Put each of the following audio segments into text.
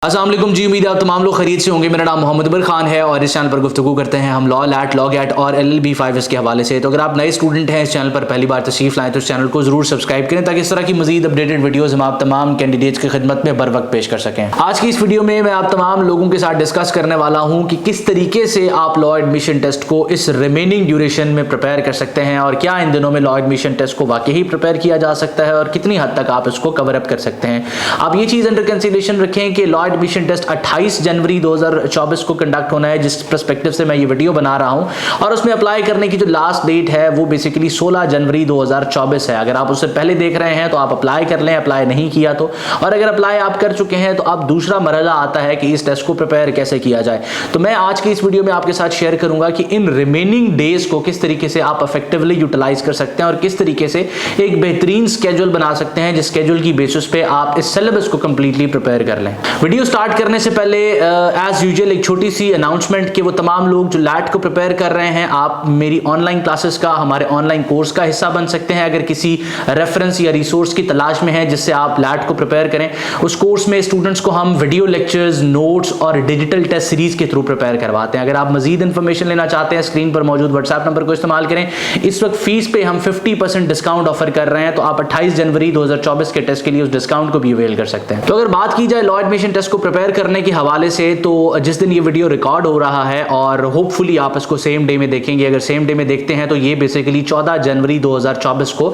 अस्सलाम वालेकुम जी, उम्मीद है आप तमाम लोग खरीद से होंगे। मेरा नाम मोहम्मद अबर खान है और इस चैनल पर गुफ्तगू करते हैं हम लॉ लैट लॉ गैट और LLB 5 के हवाले से। तो अगर आप नए स्टूडेंट हैं, इस चैनल पर पहली बार तशरीफ लाएं तो इस चैनल को जरूर सब्सक्राइब करें ताकि इस तरह की मजीद अपडेटेड वीडियोस हम आप तमाम कैंडिडेट्स की खिदमत में बर वक्त पेश कर सकें। आज की इस वीडियो में मैं आप तमाम लोगों के साथ डिस्कस करने वाला हूँ कि किस तरीके से आप लॉ एडमिशन टेस्ट को इस रिमेनिंग ड्यूरेशन में प्रिपेयर कर सकते हैं और क्या इन दिनों में लॉ एडमिशन टेस्ट को वाकई ही प्रिपेयर किया जा सकता है और कितनी हद तक आप इसको कवर अप कर सकते हैं। आप ये चीज़ अंडर कंसिडरेशन रखें कि लॉ एडमिशन टेस्ट 28 जनवरी 2024 को कंडक्ट होना है, जिस पर्सपेक्टिव से मैं ये वीडियो बना रहा हूं, और उसमें अप्लाई करने की जो लास्ट डेट है वो बेसिकली 16 जनवरी 2024 है। अगर आप उससे पहले देख रहे हैं तो आप अप्लाई कर लें, अप्लाई नहीं किया तो, और अगर अप्लाई आप कर चुके हैं तो अब दूसरा मरहला आता है कि इस टेस्ट को प्रिपेयर कैसे किया जाए। तो मैं आज की इस वीडियो में आपके साथ शेयर करूंगा कि इन रिमेनिंग डेज को किस तरीके से आप इफेक्टिवली यूटिलाइज कर सकते हैं और किस तरीके से एक बेहतरीन स्केड्यूल बना सकते हैं जिस स्केड्यूल की बेसिस पे आप इस सिलेबस को कंप्लीटली प्रिपेयर कर लें। वीडियो स्टार्ट करने से पहले एज यूजुअल एक छोटी सी अनाउंसमेंट कि वो तमाम लोग जो लैट को प्रिपेयर कर रहे हैं, आप मेरी ऑनलाइन क्लासेस का, हमारे ऑनलाइन कोर्स का हिस्सा बन सकते हैं। अगर किसी रेफरेंस या रिसोर्स की तलाश में है जिससे आप लैट को प्रिपेयर करें, उस कोर्स में स्टूडेंट्स को हम वीडियो लेक्चर्स, नोट्स और डिजिटल टेस्ट सीरीज के थ्रू प्रिपेयर करवाते हैं। अगर आप मजीद इंफॉर्मेशन लेना चाहते हैं, स्क्रीन पर मौजूद व्हाट्सएप नंबर को इस्तेमाल करें। इस वक्त फीस पे हम 50% डिस्काउंट ऑफर कर रहे हैं, तो आप 28 जनवरी 2024 के टेस्ट के लिए उस डिस्काउंट को भी अवेल कर सकते हैं। तो अगर बात की जाए लॉ एडमिशन टेस्ट को प्रिपेयर करने के हवाले से, तो जिस दिन ये वीडियो रिकॉर्ड हो रहा है और होपफुली आप इसको सेम डे में देखेंगे, अगर सेम डे में देखते हैं तो ये बेसिकली 14 जनवरी 2024 को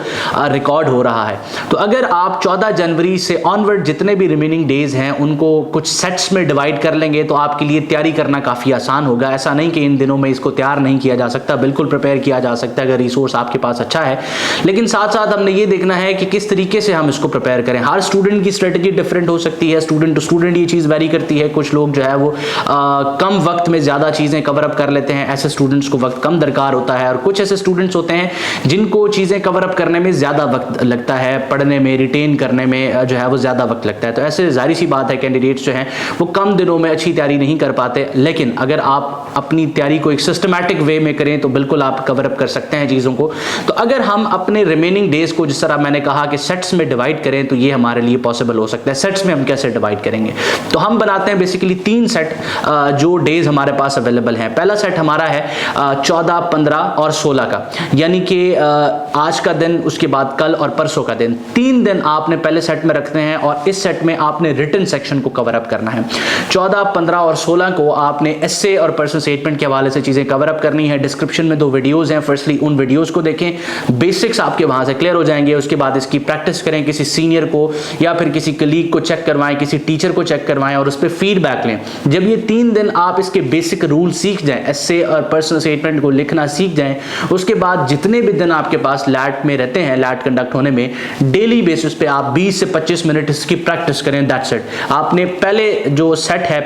रिकॉर्ड हो रहा है। तो अगर आप 14 जनवरी से ऑनवर्ड जितने भी रिमेनिंग डेज हैं उनको कुछ सेट्स में डिवाइड कर लेंगे तो आपके लिए तैयारी करना काफ़ी आसान होगा। ऐसा नहीं कि इन दिनों में इसको तैयार नहीं किया जा सकता, बिल्कुल प्रिपेयर किया जा सकता है अगर रिसोर्स आपके पास अच्छा है। लेकिन साथ साथ हमने ये देखना है कि किस तरीके से हम इसको प्रिपेयर करें। हर स्टूडेंट की स्ट्रेटजी डिफरेंट हो सकती है, स्टूडेंट टू स्टूडेंट ये चीज़ वेरी करती है। कुछ लोग जो है वो कम वक्त में ज़्यादा चीज़ें कवर अप कर लेते हैं, ऐसे स्टूडेंट्स को वक्त कम दरकार होता है, और कुछ ऐसे स्टूडेंट्स होते हैं जिनको चीज़ें कवर अप करने में ज़्यादा वक्त लगता है, पढ़ने में, रिटेन करने में जो है वो ज़्यादा वक्त लगता है। तो ऐसे जाहिर सी बात है कैंडिडेट्स जो हैं वो कम दिनों में अच्छी तैयारी नहीं कर पाते। लेकिन अगर आप अपनी तैयारी को एक सिस्टमैटिक वे में करें तो बिल्कुल आप कवर अप कर सकते हैं चीज़ों को। तो अगर हम अपने रिमेनिंग डेज को जिस तरह मैंने कहा कि सेट्स में डिवाइड करें तो ये हमारे लिए पॉसिबल हो सकता है। सेट्स में हम कैसे डिवाइड करेंगे, तो हम बनाते हैं बेसिकली 3 सेट जो डेज हमारे पास अवेलेबल हैं। पहला सेट हमारा है 14, 15 और 16 का, यानी कि आज का दिन, उसके बाद कल और परसों का दिन। 3 दिन आपने पहले सेट में रखते हैं और इस सेट में आपने रिटन सेक्शन को कवर अप करना है। 14, 15 और 16 को आपने एस्से और पर्सनल स्टेटमेंट के हवाले से चीज़ें कवर अप करनी है। डिस्क्रिप्शन में 2 वीडियोज़ हैं, फर्स्टली उन वीडियोज़ को देखें, बेसिक्स आपके वहाँ से क्लियर हो जाएंगे। उसके बाद इसकी प्रैक्टिस करें, किसी सीनियर को या फिर किसी कलीग को चेक करवाएं, किसी टीचर को चेक करवाएं और उस पर फीडबैक लें। जब ये 3 दिन आप इसके बेसिक रूल सीख जाएं, एस्से और पर्सनल स्टेटमेंट को लिखना सीख जाएं, उसके बाद जितने भी दिन आपके पास लैट में रहते हैं, लैट कंडक्ट होने में, डेली बेसिस पे आप 20 से 25 मिनट इसकी प्रैक्टिस करें। That's it. आपने पहले जो सेट है,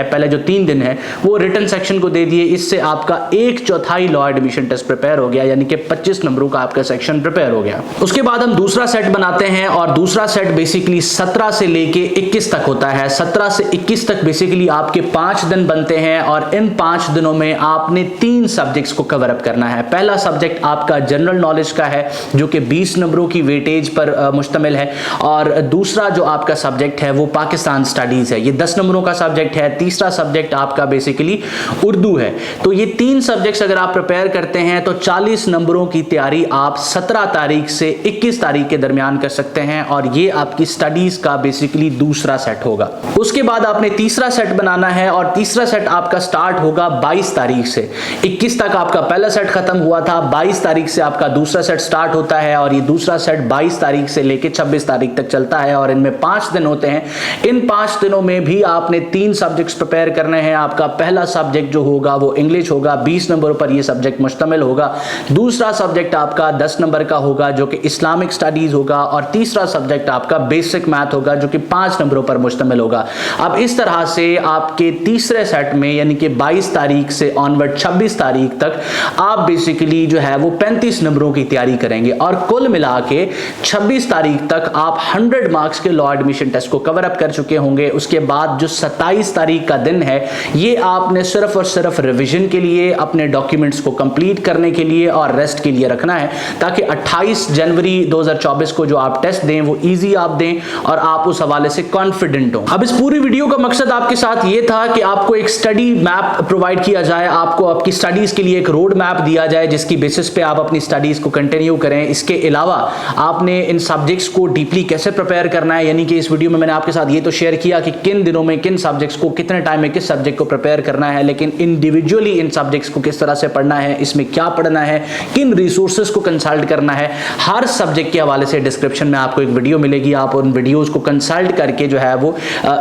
पहले जो 3 दिन है वो रिटन सेक्शन को दे दिए। इससे आपका 1/4 लॉ एडमिशन टेस्ट प्रिपेयर हो गया, यानी कि 25 नंबरों का आपका सेक्शन प्रिपेयर हो गया। उसके बाद हम दूसरा सेट बनाते हैं और दूसरा सेट बेसिकली 17 से लेके 21 तक होता है। 17 से 21 तक बेसिकली आपके 5 दिन बनते हैं और इन 5 दिनों में आपने 3 सब्जेक्ट्स को कवर अप करना है। पहला सब्जेक्ट आपका जनरल नॉलेज का है जो कि 20 नंबरों की वेटेज पर मुश्तमिल है, और दूसरा जो आपका सब्जेक्ट है वो पाकिस्तान स्टडीज है, ये 10 नंबरों का सब्जेक्ट है। तीसरा सब्जेक्ट आपका बेसिकली उर्दू है। तो ये 3 सब्जेक्ट्स अगर आप प्रिपेयर करते हैं तो 40 नंबरों की तैयारी आप 17 तारीख से 21 तारीख के दरमियान कर सकते हैं, और ये आपकी स्टडीज का बेसिकली दूसरा सेट होगा। उसके बाद आपने तीसरा सेट बनाना है और तीसरा सेट आपका स्टार्ट होगा 22 तारीख से। 21 तक आपका पहला सेट खत्म हुआ था, 22 तारीख से आपका दूसरा सेट स्टार्ट होता है, और ये दूसरा सेट 22 तारीख से लेके 26 तारीख तक चलता है, और इनमें 5 दिन होते हैं। इन 5 दिनों में भी आपने 3 सब्जेक्ट्स प्रिपेयर करने हैं। आपका पहला सब्जेक्ट जो होगा वो इंग्लिश होगा, 20 नंबरों पर यह सब्जेक्ट मुश्तमिल होगा। दूसरा सब्जेक्ट आपका 10 नंबर का होगा जो कि इस्लामिक स्टडीज होगा, और तीसरा सब्जेक्ट आपका बेसिक मैथ होगा जो कि 5 नंबरों पर मुश्तमिल होगा। अब इस तरह से आपके तीसरे सेट में, यानी कि 22 तारीख से ऑनवर्ड 26 तारीख तक आप बेसिकली जो है वो 35 नंबरों की तैयारी करेंगे, और कुल मिला के 26 तारीख तक आप 100 मार्क्स के लॉ एडमिशन टेस्ट को कवर अप कर चुके होंगे। उसके बाद जो 27 तारीख का दिन है ये आपने सिर्फ और सिर्फ रिवीजन के लिए, अपने डॉक्यूमेंट्स को कंप्लीट करने के लिए और रेस्ट के लिए रखना है, ताकि 28 जनवरी 2024 को जो आप टेस्ट दें वो ईजी आप दें और आप उस हवाले से कॉन्फिडेंट हो। हूं। अब इस पूरी वीडियो का मकसद आपके साथ ये था कि आपको एक स्टडी मैप प्रोवाइड किया जाए, आपको आपकी स्टडीज के लिए एक रोड मैप दिया जाए जिसकी बेसिस पे आप अपनी स्टडीज को कंटिन्यू करें। इसके अलावा आपने इन सब्जेक्ट्स को डीपली कैसे प्रिपेयर करना है, यानी कि इस वीडियो में मैंने आपके साथ ये तो शेयर किया कि किन दिनों में किन सब्जेक्ट्स को कितने टाइम में किस सब्जेक्ट को प्रिपेयर करना है, लेकिन इंडिविजुअली इन सब्जेक्ट्स को किस तरह से पढ़ना है, इसमें क्या पढ़ना है, किन रिसोर्सेज को कंसल्ट करना है, हर सब्जेक्ट के हवाले से डिस्क्रिप्शन में आपको एक वीडियो मिलेगी। आप उन वीडियोस को कंसल्ट करके जो है वो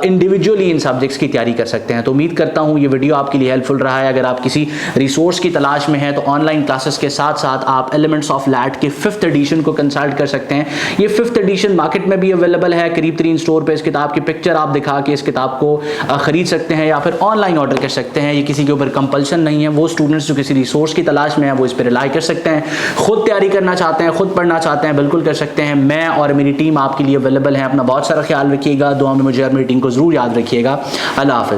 इंडिविजुअली इन सब्जेक्ट्स की तैयारी कर सकते हैं। तो उम्मीद करता हूं ये वीडियो आपके लिए हेल्पफुल रहा है। अगर आप किसी रिसोर्स की तलाश में हैं तो ऑनलाइन क्लासेस के साथ साथ आप एलिमेंट्स ऑफ लैट के 5th एडिशन को कंसल्ट कर सकते हैं। ये 5th एडिशन मार्केट में भी अवेलेबल है, करीब 3 स्टोर पे इस किताब की पिक्चर आप दिखा के इस किताब को खरीद सकते हैं या फिर ऑनलाइन ऑर्डर कर सकते हैं। ये किसी के ऊपर कंपल्शन नहीं है। वो स्टूडेंट्स जो किसी रिसोर्स की तलाश में है वो इस पर रिलाई कर सकते हैं। खुद तैयारी करना चाहते हैं, खुद पढ़ना चाहते हैं, बिल्कुल कर सकते हैं। मैं और मेरी टीम आपके लिए अवेलेबल है। अपना बहुत सारा ख्याल रखिएगा, दुआ में मुझे और मेरी टीम को जरूर याद रखिएगा। अल्लाह हाफिज़।